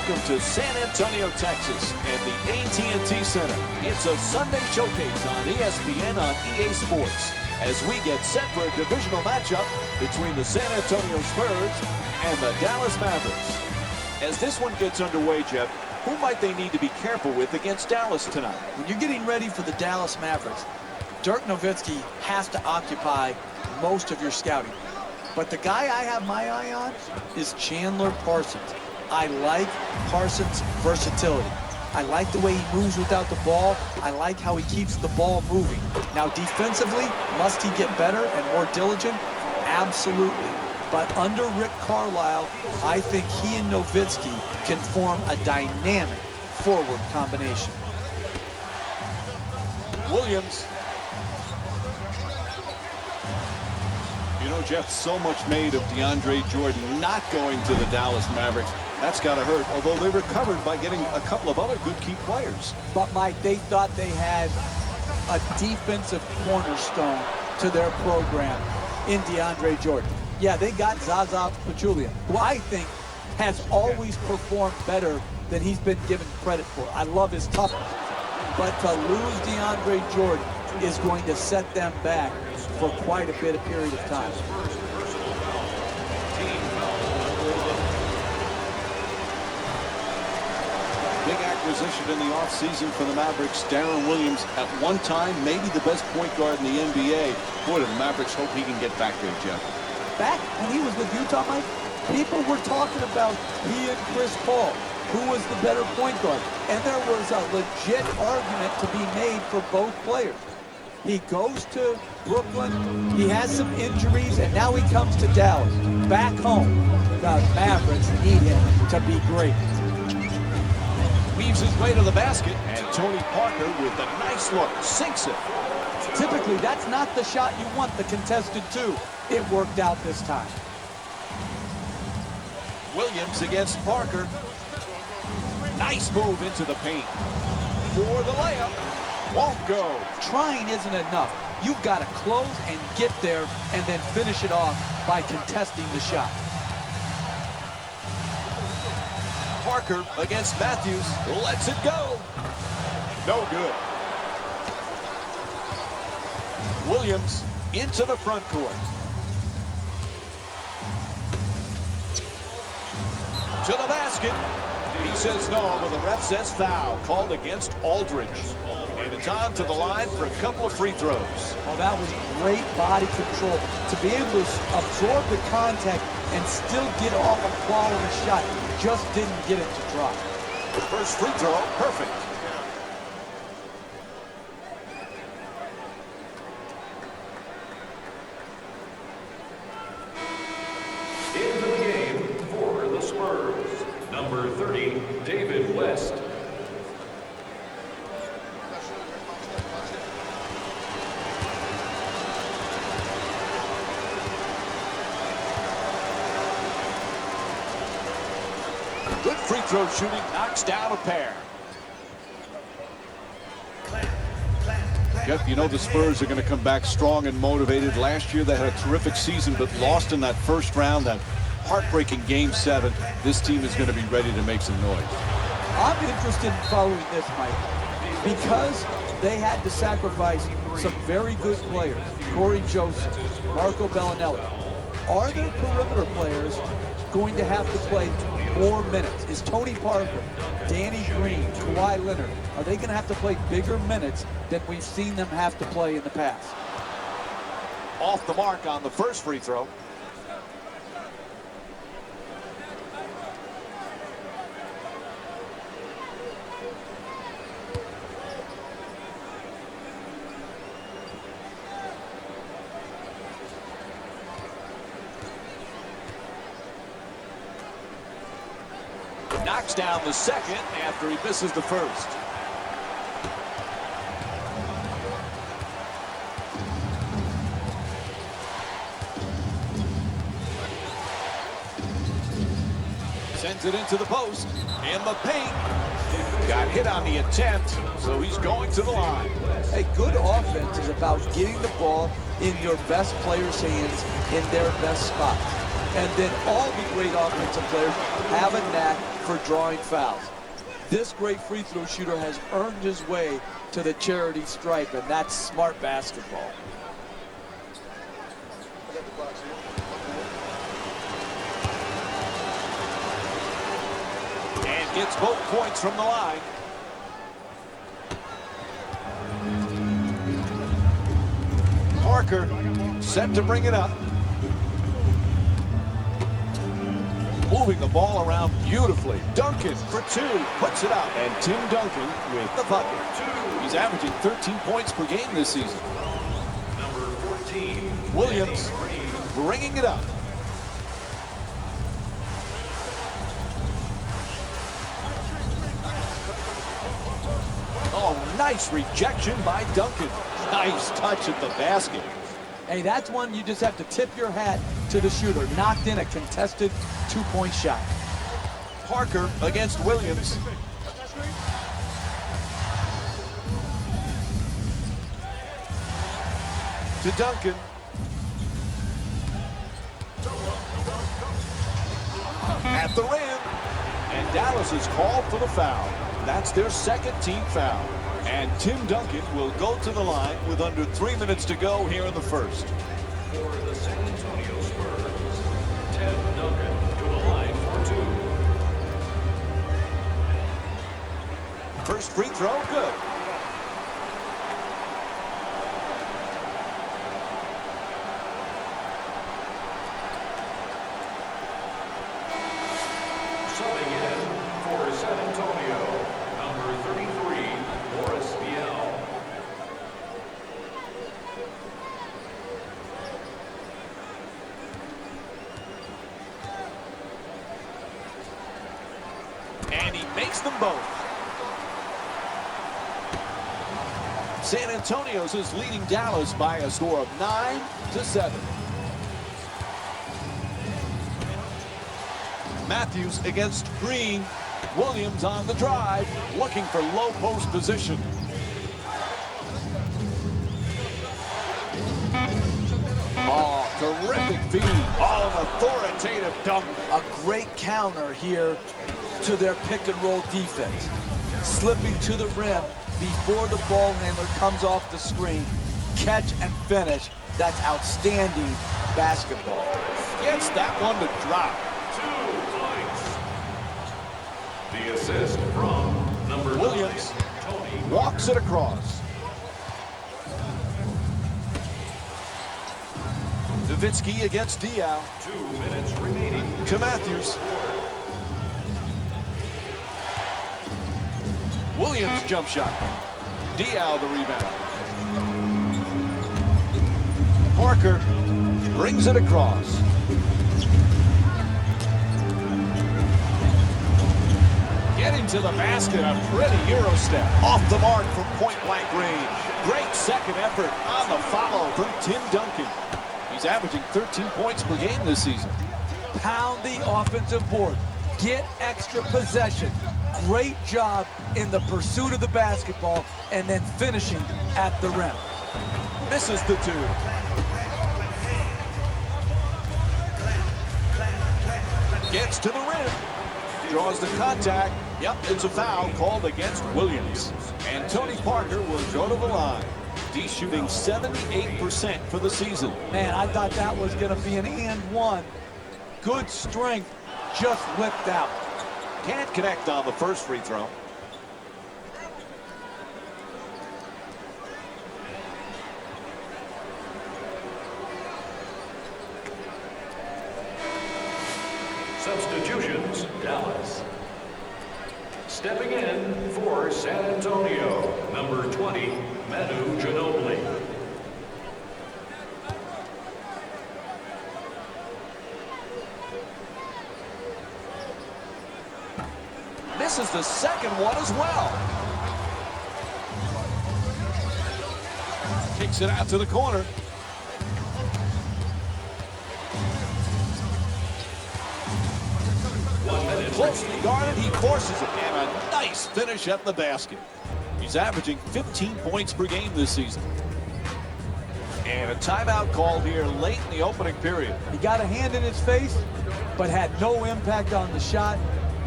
Welcome to San Antonio, Texas, and the AT&T Center. It's a Sunday showcase on ESPN on EA Sports as we get set for a divisional matchup between the San Antonio Spurs and the Dallas Mavericks. As this one gets underway, Jeff, who might they need to be careful with against Dallas tonight? When you're getting ready for the Dallas Mavericks, Dirk Nowitzki has to occupy most of your scouting. But the guy I have my eye on is Chandler Parsons. I like Parsons' versatility. I like the way he moves without the ball. I like how he keeps the ball moving. Now, defensively, must he get better and more diligent? Absolutely. But under Rick Carlisle, I think he and Nowitzki can form a dynamic forward combination. Williams. You know, Jeff, so much made of DeAndre Jordan not going to the Dallas Mavericks. That's got to hurt, although they recovered by getting a couple of other good key players. But, Mike, they thought they had a defensive cornerstone to their program in DeAndre Jordan. Yeah, they got Zaza Pachulia, who I think has always performed better than he's been given credit for. I love his toughness. But to lose DeAndre Jordan is going to set them back for quite a period of time. Big acquisition in the offseason for the Mavericks. Darren Williams, at one time, maybe the best point guard in the NBA. Boy, do the Mavericks hope he can get back there, Jeff. Back when he was with Utah, Mike, people were talking about he and Chris Paul, who was the better point guard. And there was a legit argument to be made for both players. He goes to Brooklyn, he has some injuries, and now he comes to Dallas. Back home, the Mavericks need him to be great. Weaves his way to the basket, and Tony Parker with a nice look, sinks it. Typically, that's not the shot you want the contested to. It worked out this time. Williams against Parker. Nice move into the paint. For the layup. Won't go. Trying isn't enough. You've got to close and get there and then finish it off by contesting the shot. Parker against Matthews. Lets it go. No good. Williams into the front court. To the basket. He says no, but the ref says foul. Called against Aldridge. And it's on to the line for a couple of free throws. Oh, that was great body control. To be able to absorb the contact and still get off a quality shot. Just didn't get it to drop. The first free throw, perfect. Into the game for the Spurs, number 30, David West. Good free throw shooting, knocks down a pair. Jeff, you know the Spurs are going to come back strong and motivated. Last year they had a terrific season, but lost in that first round, that heartbreaking Game 7. This team is going to be ready to make some noise. I'm interested in following this, Mike, because they had to sacrifice some very good players. Corey Joseph, Marco Bellinelli. Are their perimeter players going to have to play more minutes? Is Tony Parker, Danny Green, Kawhi Leonard, are they going to have to play bigger minutes than we've seen them have to play in the past? Off the mark on the first free throw. Knocks down the second after he misses the first. Sends it into the post. In the paint. Got hit on the attempt, so he's going to the line. A good offense is about getting the ball in your best players' hands in their best spots. And then all the great offensive players have a knack for drawing fouls. This great free throw shooter has earned his way to the charity stripe, and that's smart basketball. And gets both points from the line. Parker set to bring it up. Moving the ball around beautifully. Duncan for two, puts it up. And Tim Duncan with the bucket. He's averaging 13 points per game this season. Number 14. Williams bringing it up. Oh, nice rejection by Duncan. Nice touch at the basket. Hey, that's one you just have to tip your hat to the shooter. Knocked in a contested two-point shot. Parker against Williams. To Duncan. At the rim. And Dallas is called for the foul. That's their second team foul. And Tim Duncan will go to the line with under 3 minutes to go here in the first. For the San Antonio Spurs, Tim Duncan to the line for two. First free throw, good. Subbing in for San Antonio, number 33, Morris Biel. And he makes them both. San Antonio's is leading Dallas by a score of 9-7. Matthews against Green. Williams on the drive, looking for low post position. Oh, terrific feed. Oh, an authoritative dunk. A great counter here to their pick and roll defense. Slipping to the rim before the ball handler comes off the screen. Catch and finish. That's outstanding basketball. Gets that one to drop. 2 points. The assist from number Williams 9, Tony. walks it across. Nowitzki against Diaw. 2 minutes remaining. To Matthews. Williams jump shot. Diaw the rebound. Parker brings it across. Getting to the basket, a pretty Euro step. Off the mark from point-blank range. Great second effort on the follow from Tim Duncan. He's averaging 13 points per game this season. Pound the offensive board. Get extra possession. Great job in the pursuit of the basketball and then finishing at the rim. Misses the two. Gets to the rim. Draws the contact. Yep, it's a foul called against Williams. And Tony Parker will go to the line. He's shooting 78% for the season. Man, I thought that was going to be an and one. Good strength, just whipped out. Can't connect on the first free throw. Substitutions, Dallas. Stepping in for San Antonio, number 20, Manu Ginobili. Misses the second one as well. Kicks it out to the corner. Closely guarded, he forces it, and a nice finish at the basket. He's averaging 15 points per game this season. And And a timeout called here late in the opening period. He got a hand in his face, but had no impact on the shot.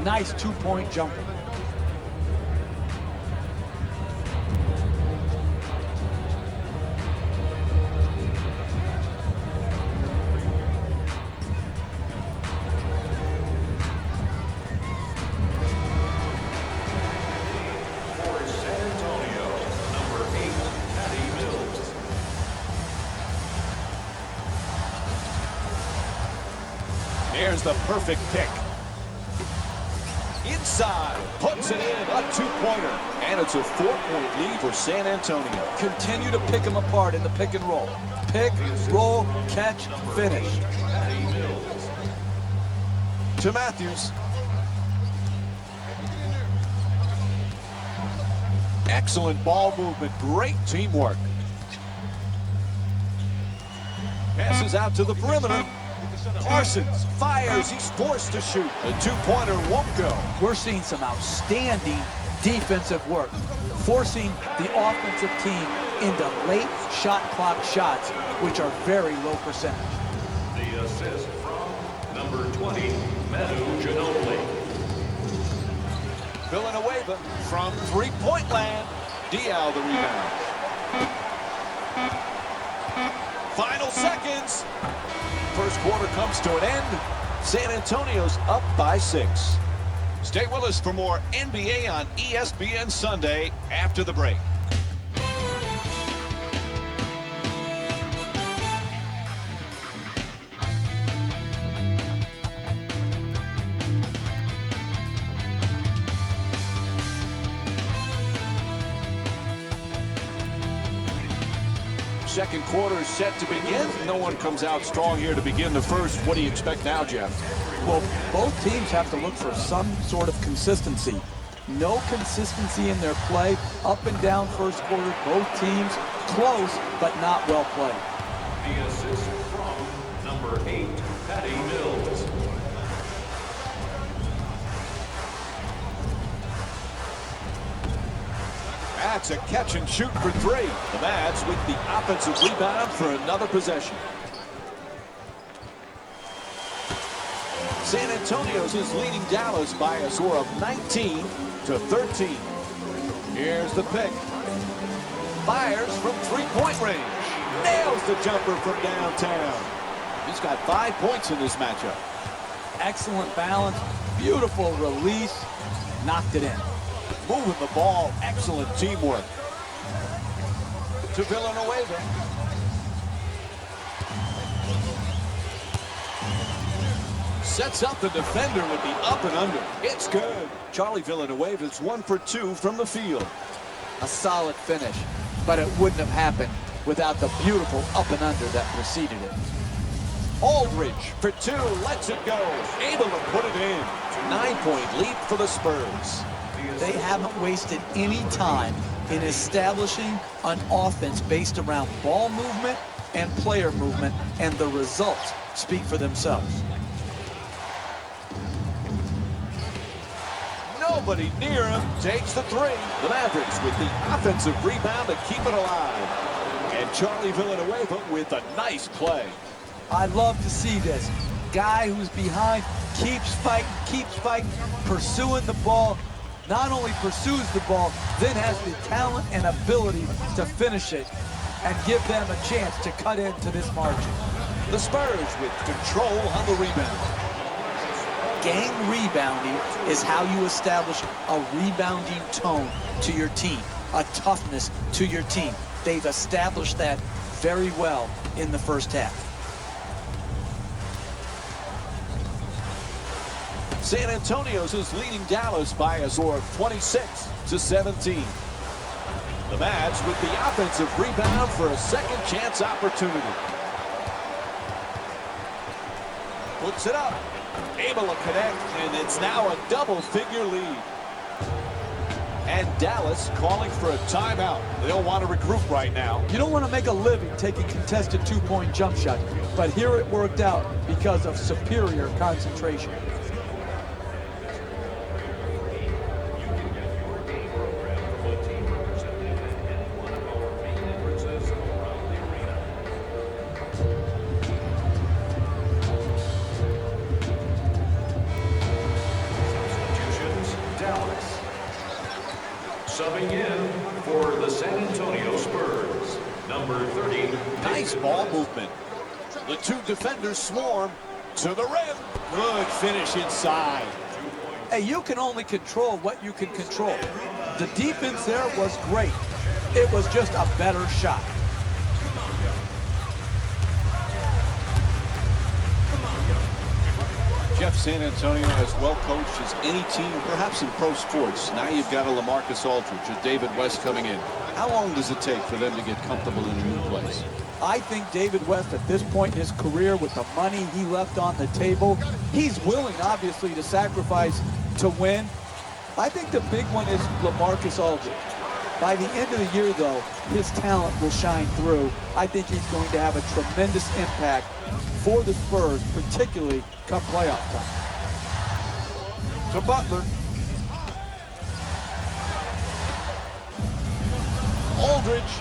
Nice two-point jumper. For San Antonio, number 8, Patty Mills. There's the perfect pick. Inside, puts it in, a two-pointer. And it's a 4-point lead for San Antonio. Continue to pick them apart in the pick and roll. Pick, roll, catch, finish. Patty Mills. To Matthews. Excellent ball movement, great teamwork. Passes out to the perimeter. Parsons fires, he's forced to shoot. The two-pointer won't go. We're seeing some outstanding defensive work, forcing the offensive team into late shot clock shots, which are very low percentage. The assist from number 20, Manu Ginobili. Villanueva from three-point land. Dial the rebound. Final seconds. First quarter comes to an end. San Antonio's up by 6. Stay with us for more NBA on ESPN Sunday after the break. Second quarter set to begin. No one comes out strong here to begin the first. What do you expect now, Jeff? Well, both teams have to look for some sort of consistency. No consistency in their play. Up and down first quarter. Both teams close, but not well played. The assist from number 8, Patty Mills. That's a catch and shoot for 3. The Mavs with the offensive rebound for another possession. San Antonio's is leading Dallas by a score of 19-13. Here's the pick. Fires from three-point range. Nails the jumper from downtown. He's got 5 points in this matchup. Excellent balance. Beautiful release. Knocked it in. Moving the ball. Excellent teamwork. To Villanueva. Sets up the defender with the up and under. It's good. Charlie Villanueva's 1 for 2 from the field. A solid finish, but it wouldn't have happened without the beautiful up and under that preceded it. Aldridge for 2, lets it go. Able to put it in. 9-point lead for the Spurs. They haven't wasted any time in establishing an offense based around ball movement and player movement, and the results speak for themselves. Nobody near him. Takes the 3. The Mavericks with the offensive rebound to keep it alive. And Charlie Villanueva with a nice play. I love to see this. Guy who's behind keeps fighting, pursuing the ball. Not only pursues the ball, then has the talent and ability to finish it and give them a chance to cut into this margin. The Spurs with control on the rebound. Gang rebounding is how you establish a rebounding tone to your team, a toughness to your team. They've established that very well in the first half. San Antonio's is leading Dallas by a score of 26-17. The Mavs with the offensive rebound for a second chance opportunity. Puts it up. Able to connect, and it's now a double-figure lead. And Dallas calling for a timeout. They'll want to regroup right now. You don't want to make a living taking contested two-point jump shots, but here it worked out because of superior concentration. Subbing in for the San Antonio Spurs, number 30. Nice ball movement. The two defenders swarm to the rim. Good finish inside. Hey, you can only control what you can control. The defense there was great. It was just a better shot. Jeff, San Antonio as well coached as any team, perhaps in pro sports. Now you've got a LaMarcus Aldridge, a David West coming in. How long does it take for them to get comfortable in a new place? I think David West, at this point in his career, with the money he left on the table, he's willing, obviously, to sacrifice to win. I think the big one is LaMarcus Aldridge. By the end of the year, though, his talent will shine through. I think he's going to have a tremendous impact for the Spurs, particularly come playoff time. To Butler. Aldridge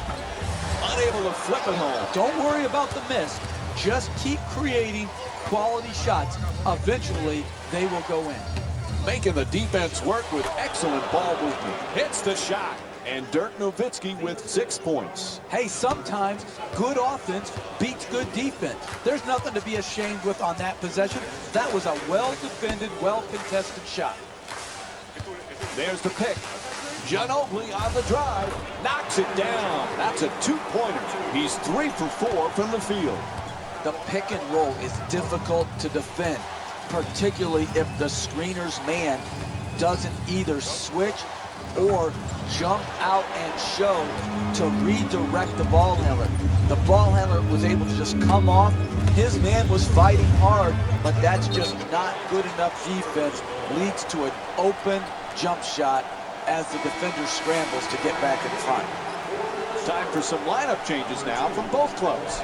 unable to flip it home. Don't worry about the miss. Just keep creating quality shots. Eventually, they will go in. Making the defense work with excellent ball movement. Hits the shot. And Dirk Nowitzki with 6 points. Hey, sometimes good offense beats good defense. There's nothing to be ashamed with on that possession. That was a well-defended, well-contested shot. There's the pick. Ginobili on the drive. Knocks it down. That's a two-pointer. He's 3 for 4 from the field. The pick and roll is difficult to defend, particularly if the screener's man doesn't either switch or jump out and show to redirect the ball handler. The ball handler was able to just come off. His man was fighting hard, but that's just not good enough defense. Leads to an open jump shot as the defender scrambles to get back in front. Time for some lineup changes now from both clubs.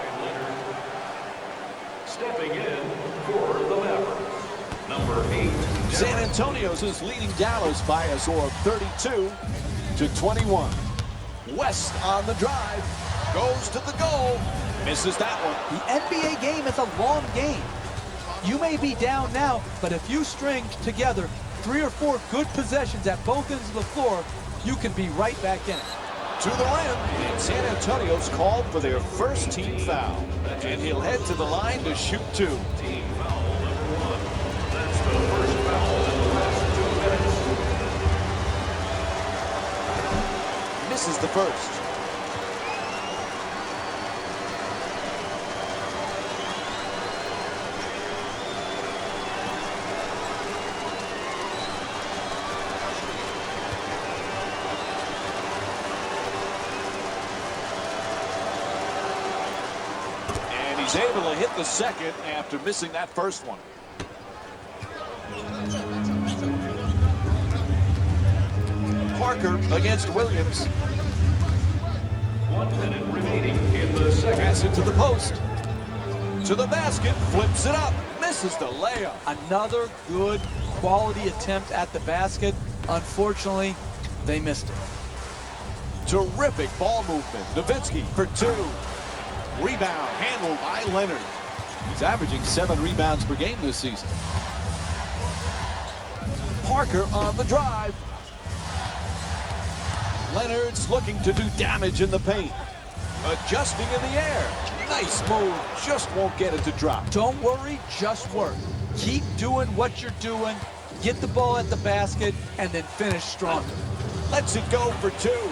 Stepping in for the Mavericks, number 8. San Antonio's is leading Dallas by a score of 32-21. West on the drive, goes to the goal, misses that one. The NBA game is a long game. You may be down now, but if you string together 3 or 4 good possessions at both ends of the floor, you can be right back in it. To the rim, and San Antonio's called for their first team foul. And he'll head to the line to shoot 2. Team foul number 1. That's the first foul in the last 2 minutes. Misses the first. He's able to hit the second after missing that first one. Parker against Williams. 1 minute remaining in the second. Pass it to the post. To the basket, flips it up, misses the layup. Another good quality attempt at the basket. Unfortunately, they missed it. Terrific ball movement. Nowitzki for 2. Rebound handled by Leonard. He's averaging 7 rebounds per game this season. Parker on the drive. Leonard's looking to do damage in the paint. Adjusting in the air. Nice move. Just won't get it to drop. Don't worry, just work. Keep doing what you're doing. Get the ball at the basket and then finish stronger. Lets it go for 2.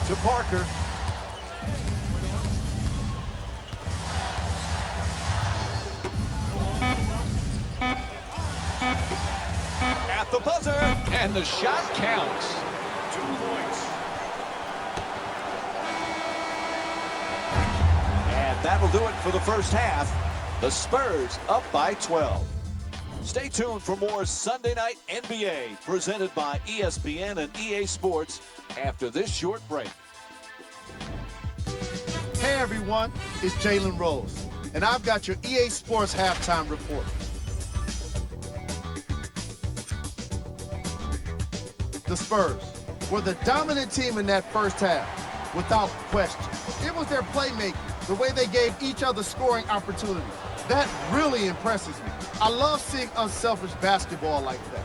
To Parker. At the buzzer, and the shot counts. 2 points. And that'll do it for the first half. The Spurs up by 12. Stay tuned for more Sunday Night NBA presented by ESPN and EA Sports after this short break. Hey everyone, it's Jalen Rose, and I've got your EA Sports halftime report. The Spurs were the dominant team in that first half, without question. It was their playmaking, the way they gave each other scoring opportunities. That really impresses me. I love seeing unselfish basketball like that.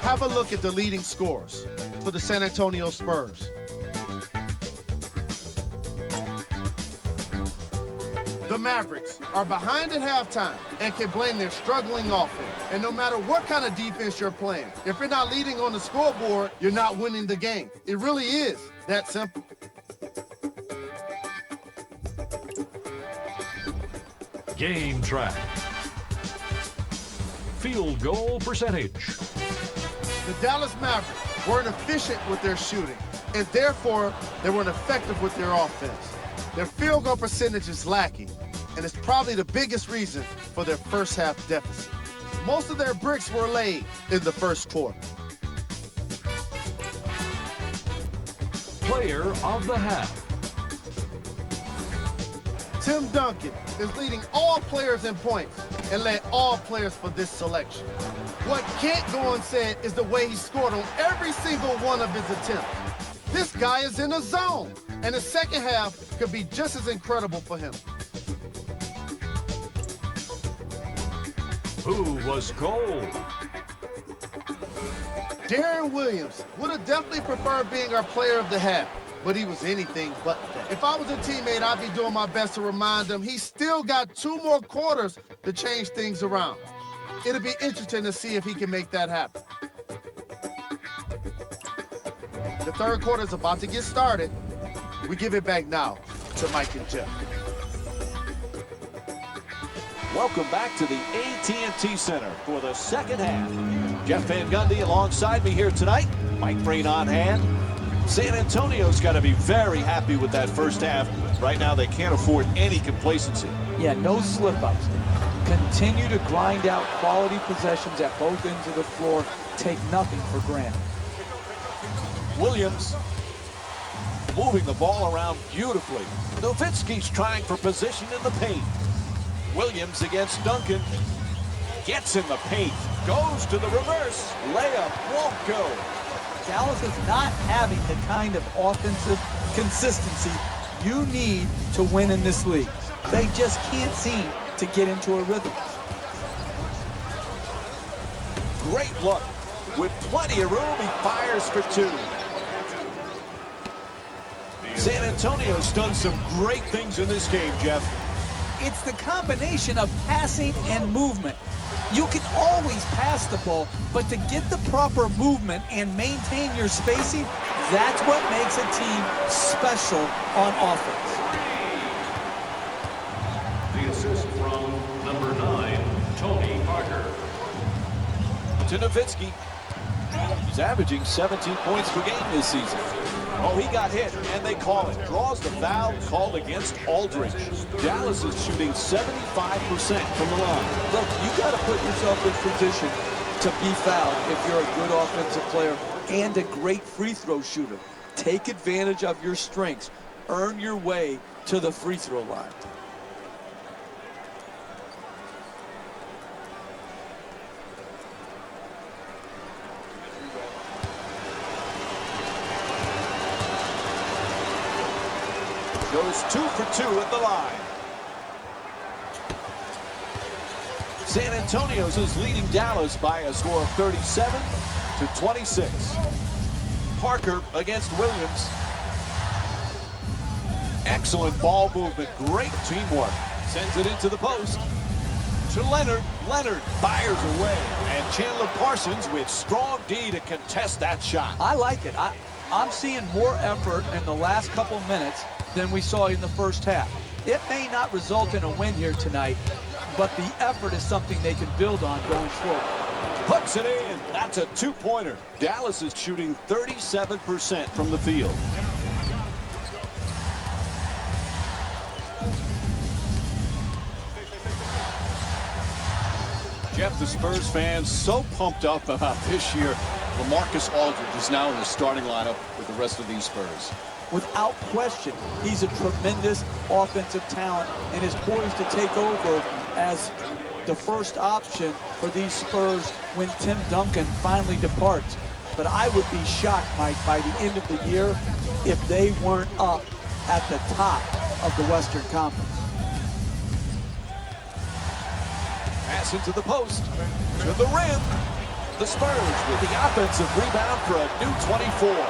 Have a look at the leading scorers for the San Antonio Spurs. The Mavericks are behind at halftime and can blame their struggling offense. And no matter what kind of defense you're playing, if you're not leading on the scoreboard, you're not winning the game. It really is that simple. Game track. Field goal percentage. The Dallas Mavericks weren't efficient with their shooting, and therefore they weren't effective with their offense. Their field goal percentage is lacking, and it's probably the biggest reason for their first half deficit. Most of their bricks were laid in the first quarter. Player of the half. Tim Duncan is leading all players in points and led all players for this selection. What can't go unsaid is the way he scored on every single one of his attempts. This guy is in a zone, and the second half could be just as incredible for him. Who was cold? Darren Williams would have definitely preferred being our player of the half, but he was anything but that. If I was a teammate, I'd be doing my best to remind him he's still got 2 more quarters to change things around. It'll be interesting to see if he can make that happen. The third quarter is about to get started. We give it back now to Mike and Jeff. Welcome back to the AT&T Center for the second half. Jeff Van Gundy alongside me here tonight. Mike Breen on hand. San Antonio's got to be very happy with that first half. Right now, they can't afford any complacency. Yeah, no slip-ups. Continue to grind out quality possessions at both ends of the floor. Take nothing for granted. Williams moving the ball around beautifully. Nowitzki's trying for position in the paint. Williams against Duncan. Gets in the paint. Goes to the reverse. Layup won't go. Dallas is not having the kind of offensive consistency you need to win in this league. They just can't seem to get into a rhythm. Great look. With plenty of room, he fires for 2. San Antonio's done some great things in this game, Jeff. It's the combination of passing and movement. You can always pass the ball, but to get the proper movement and maintain your spacing, that's what makes a team special on offense. The assist from number 9, Tony Parker. To Nowitzki. He's averaging 17 points per game this season. Oh, he got hit, and they call it. Draws the foul called against Aldridge. Dallas is shooting 75% from the line. Look, you got to put yourself in position to be fouled if you're a good offensive player and a great free throw shooter. Take advantage of your strengths. Earn your way to the free throw line. Goes 2 for 2 at the line. San Antonio's is leading Dallas by a score of 37-26. Parker against Williams. Excellent ball movement. Great teamwork. Sends it into the post. To Leonard. Leonard fires away. And Chandler Parsons with strong D to contest that shot. I like it. I'm seeing more effort in the last couple minutes than we saw in the first half. It may not result in a win here tonight, but the effort is something they can build on going forward. Puts it in. That's a 2-pointer. Dallas is shooting 37% from the field. Jeff, the Spurs fans so pumped up about this year. LaMarcus Aldridge is now in the starting lineup with the rest of these Spurs. Without question, he's a tremendous offensive talent and is poised to take over as the first option for these Spurs when Tim Duncan finally departs. But I would be shocked, Mike, by the end of the year if they weren't up at the top of the Western Conference. Pass into the post, to the rim. The Spurs with the offensive rebound for a new 24.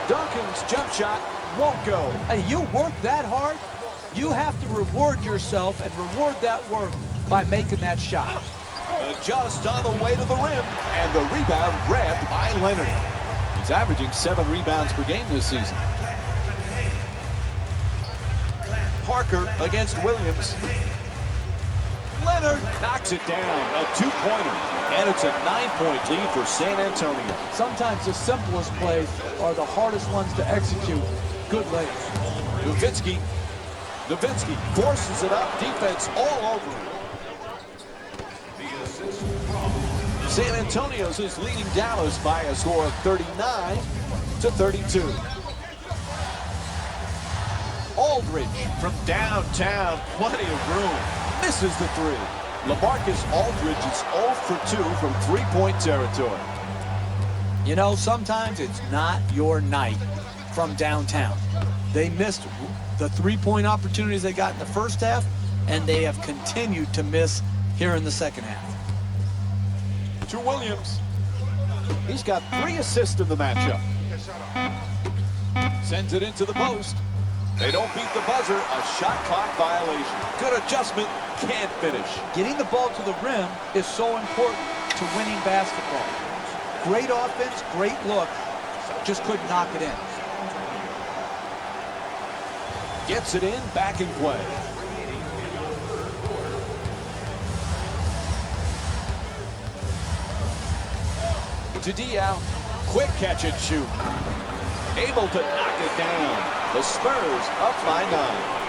Duncan's jump shot won't go. Hey, you work that hard, you have to reward yourself and reward that work by making that shot. Just on the way to the rim, and the rebound grabbed by Leonard. He's averaging 7 rebounds per game this season. Parker against Williams. Leonard knocks it down, a 2-pointer, and it's a 9-point lead for San Antonio. Sometimes the simplest plays are the hardest ones to execute. Good layups. Nowitzki forces it up, defense all over him. San Antonio's is leading Dallas by a score of 39-32. Aldridge from downtown, plenty of room, misses the three. LaMarcus Aldridge is 0 for 2 from three-point territory. You know, sometimes it's not your night from downtown. They missed the three-point opportunities they got in the first half, and they have continued to miss here in the second half. To Williams. He's got 3 assists in the matchup. Sends it into the post. They don't beat the buzzer. A shot clock violation. Good adjustment. Can't finish. Getting the ball to the rim is so important to winning basketball. Great offense, great look. Just couldn't knock it in. Gets it in, back in play. To Diaw, quick catch and shoot. Able to knock it down. The Spurs up by 9.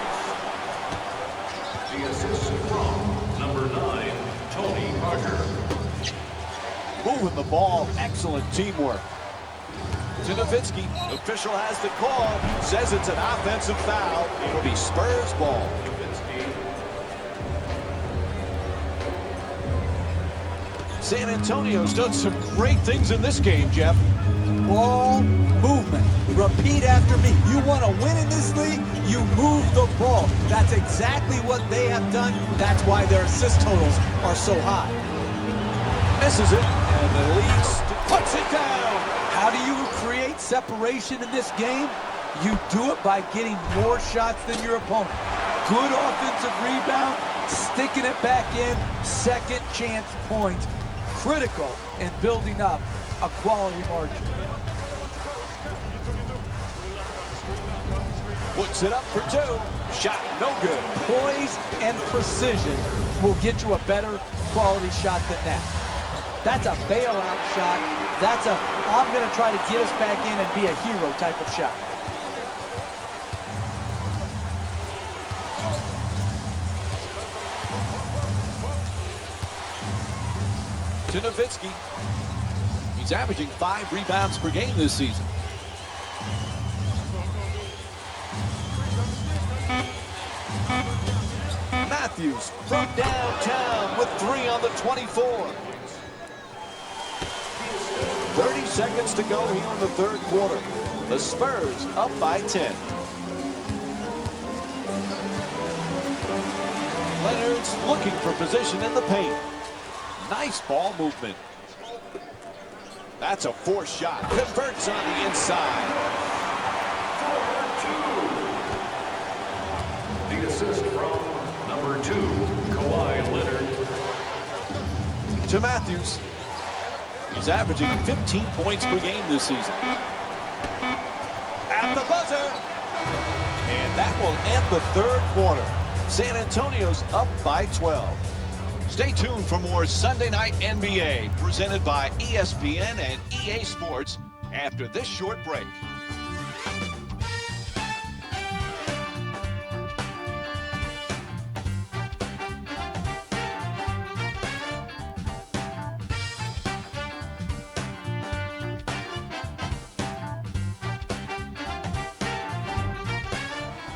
The assist from number 9, Tony Parker. Moving the ball, excellent teamwork. To Nowitzki, official has the call, says it's an offensive foul. It'll be Spurs ball. San Antonio's done some great things in this game, Jeff. Ball movement. Repeat after me. You want to win in this league, you move the ball. That's exactly what they have done. That's why their assist totals are so high. Misses it, and the lead puts it down. How do you create separation in this game? You do it by getting more shots than your opponent. Good offensive rebound, sticking it back in, second chance points. Critical in building up a quality margin. Puts it up for 2. Shot no good. Poise and precision will get you a better quality shot than that. That's a bailout shot. That's a, I'm going to try to get us back in and be a hero type of shot. To Nowitzki. He's averaging 5 rebounds per game this season. Matthews from downtown with 3 on the 24. 30 seconds to go here in the third quarter. The Spurs up by 10. Leonard's looking for position in the paint. Nice ball movement. That's a forced shot. Converts on the inside. The assist from number 2, Kawhi Leonard. To Matthews. He's averaging 15 points per game this season. At the buzzer. And that will end the third quarter. San Antonio's up by 12. Stay tuned for more Sunday Night NBA presented by ESPN and EA Sports after this short break.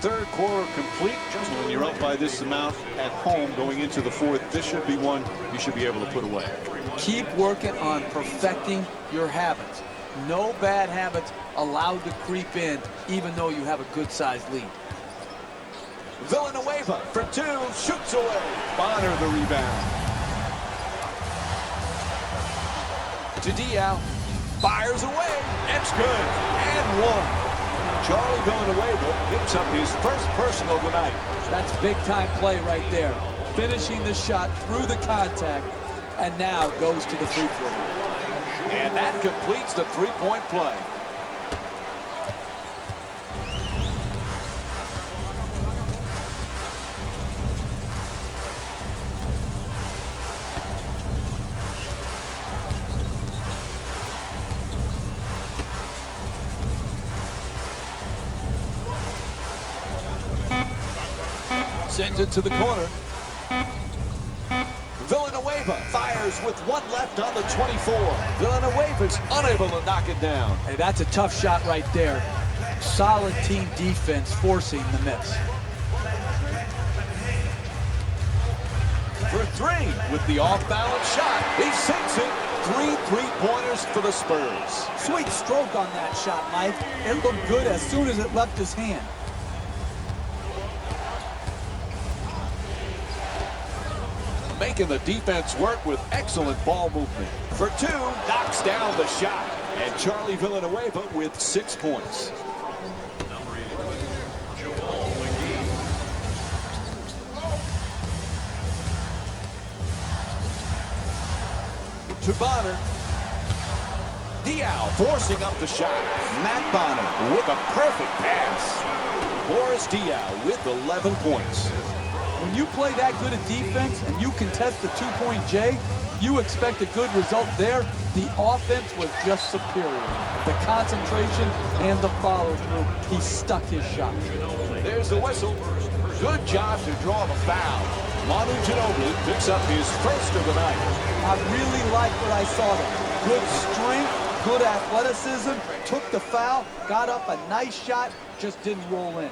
Third quarter complete. Just when you're up by this amount at home going into the fourth, this should be one you should be able to put away. Keep working on perfecting your habits. No bad habits allowed to creep in, even though you have a good-sized lead. Villanueva for two, shoots away. Bonner the rebound. To Diao, fires away. It's good, and one. Charlie Villanueva picks up his first personal tonight. That's big-time play right there. Finishing the shot through the contact, and now goes to the free throw. And that completes the three-point play. Sends it to the corner. Villanueva fires with one left on the 24. Villanueva's unable to knock it down. Hey, that's a tough shot right there. Solid team defense forcing the miss. For three with the off-balance shot. He sinks it. 3 3-pointers for the Spurs. Sweet stroke on that shot, Mike. It looked good as soon as it left his hand. Making the defense work with excellent ball movement. For two, knocks down the shot. And Charlie Villanueva with 6 points. To Bonner. Diao forcing up the shot. Matt Bonner with a perfect pass. Boris Diao with 11 points. When you play that good at defense and you contest the two-point J, you expect a good result there. The offense was just superior. The concentration and the follow-through, he stuck his shot. There's the whistle. Good job to draw the foul. Manu Ginobili picks up his first of the night. I really like what I saw there. Good strength, good athleticism, took the foul, got up a nice shot, just didn't roll in.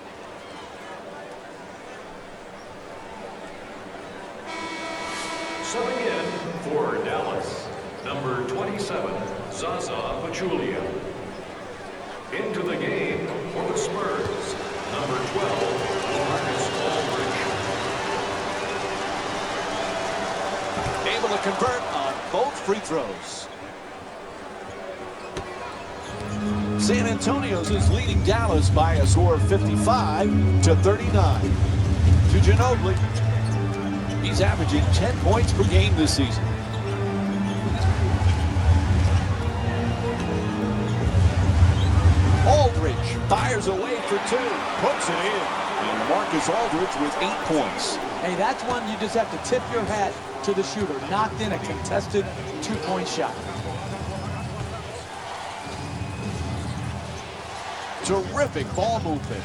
Subbing in for Dallas, number 27, Zaza Pachulia. Into the game for the Spurs, number 12, Marcus Aldridge. Able to convert on both free throws. San Antonio's is leading Dallas by a score of 55-39. To Ginobili. He's averaging 10 points per game this season. Aldridge fires away for two, puts it in. And Marcus Aldridge with 8 points. Hey, that's one you just have to tip your hat to the shooter. Knocked in a contested two-point shot. Terrific ball movement.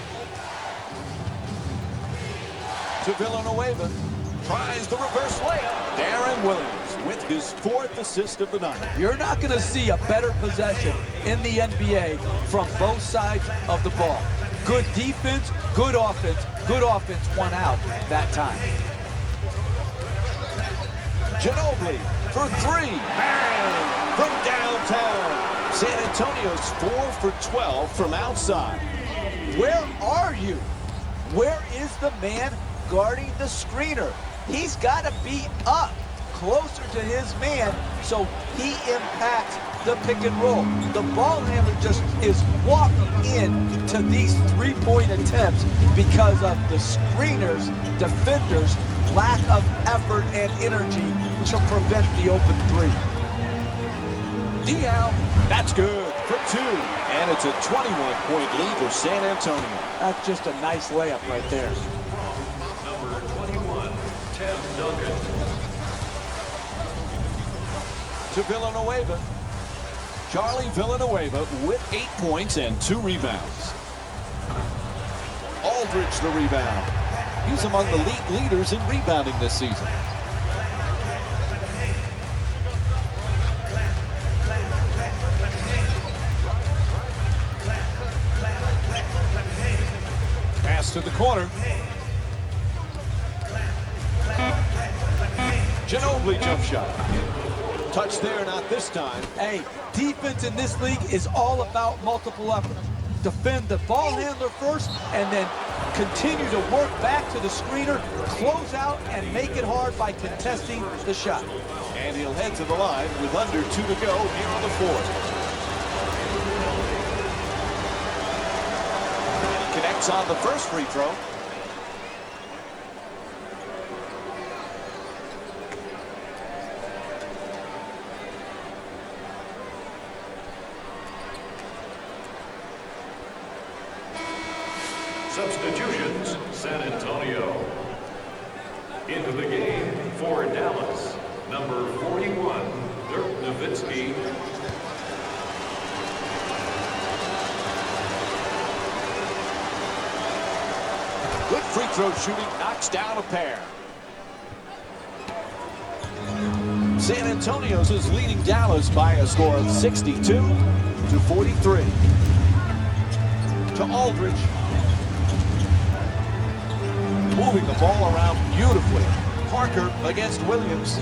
To Villanueva. Tries the reverse layup. Darren Williams with his 4th assist of the night. You're not going to see a better possession in the NBA from both sides of the ball. Good defense, good offense won out that time. Ginobili for three. Bang! From downtown. San Antonio's 4 for 12 from outside. Where are you? Where is the man guarding the screener? He's got to be up closer to his man so he impacts the pick and roll. The ball handler just is walking in to these three-point attempts because of the screeners, defenders' lack of effort and energy to prevent the open three. Diao, that's good for two. And it's a 21-point lead for San Antonio. That's just a nice layup right there. Number 21, Tim Duncan. To Villanueva. Charlie Villanueva with 8 points and 2 rebounds. Aldridge the rebound. He's among the league leaders in rebounding this season. Pass to the corner. Ginobili jump shot. Touch there, not this time. Hey, defense in this league is all about multiple efforts. Defend the ball handler first and then Continue to work back to the screener, close out, and make it hard by contesting the shot. And he'll head to the line with under 2 to go here on the fourth. He connects on the first free throw. Substitutions, San Antonio. Into the game for Dallas, number 41, Dirk Nowitzki. Good free throw shooting, knocks down a pair. San Antonio's is leading Dallas by a score of 62 to 43. To Aldridge. Moving the ball around beautifully. Parker against Williams.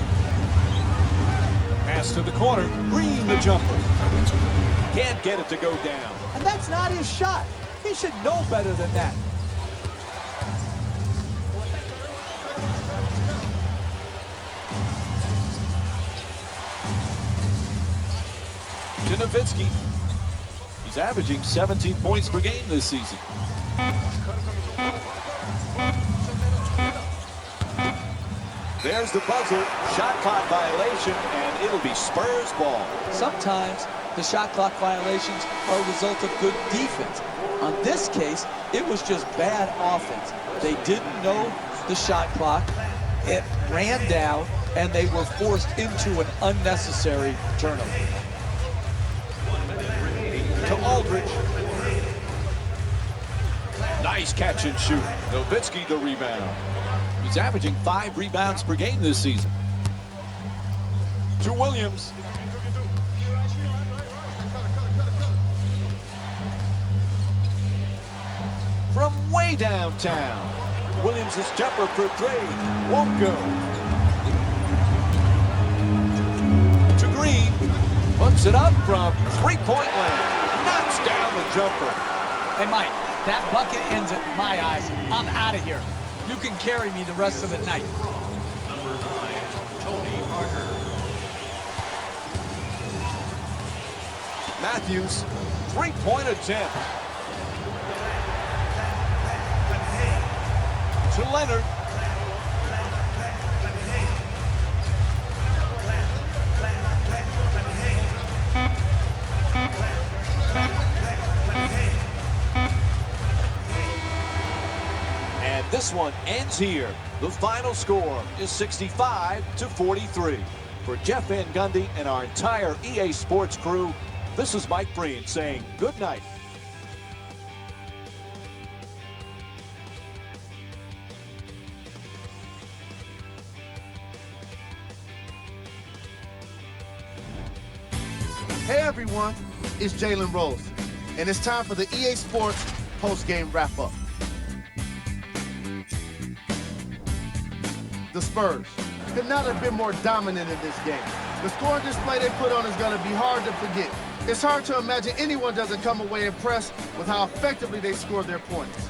Pass to the corner. Green the jumper. Can't get it to go down. And that's not his shot. He should know better than that. To Nowitzki. He's averaging 17 points per game this season. There's the buzzer. Shot clock violation, and it'll be Spurs ball. Sometimes the shot clock violations are a result of good defense. On this case, it was just bad offense. They didn't know the shot clock. It ran down, and they were forced into an unnecessary turnover. To Aldridge. Nice catch and shoot. Nowitzki the rebound. He's averaging 5 rebounds per game this season. To Williams. From way downtown. Williams' jumper for 3. Won't go. To Green. Puts it up from 3-point land. Knocks down the jumper. Hey, Mike, that bucket ends it in my eyes. I'm out of here. You can carry me the rest of the night. Number 9, Tony Parker. Matthews, 3-point attempt. To Leonard. And this one ends here. The final score is 65 to 43. For Jeff Van Gundy and our entire EA Sports crew, this is Mike Breen saying good night. Hey everyone, it's Jalen Rose, and it's time for the EA Sports post-game wrap-up. The Spurs could not have been more dominant in this game. The scoring display they put on is going to be hard to forget. It's hard to imagine anyone doesn't come away impressed with how effectively they scored their points.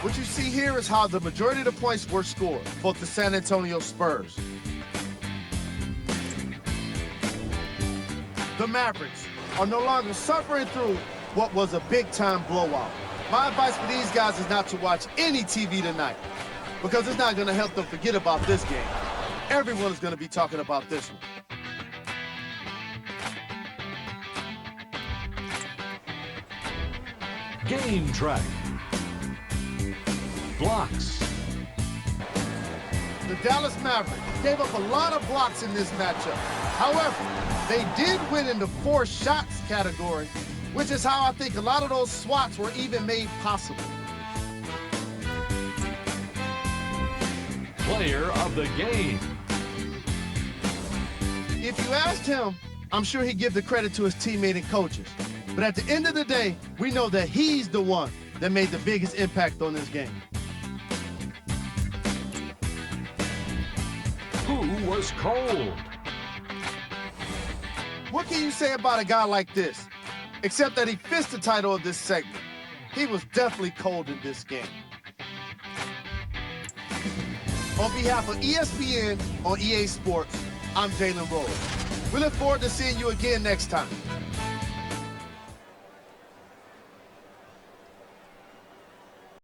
What you see here is how the majority of the points were scored, both the San Antonio Spurs. The Mavericks are no longer suffering through what was a big-time blowout. My advice for these guys is not to watch any TV tonight, because it's not going to help them forget about this game. Everyone is going to be talking about this one. Game track. Blocks. The Dallas Mavericks gave up a lot of blocks in this matchup. However, they did win in the forced shots category, which is how I think a lot of those swats were even made possible. Player of the game. If you asked him, I'm sure he'd give the credit to his teammate and coaches. But at the end of the day, we know that he's the one that made the biggest impact on this game. Who was cold? What can you say about a guy like this? Except that he fits the title of this segment. he was definitely cold in this game. On behalf of ESPN on EA Sports, I'm Jalen Rose. We look forward to seeing you again next time.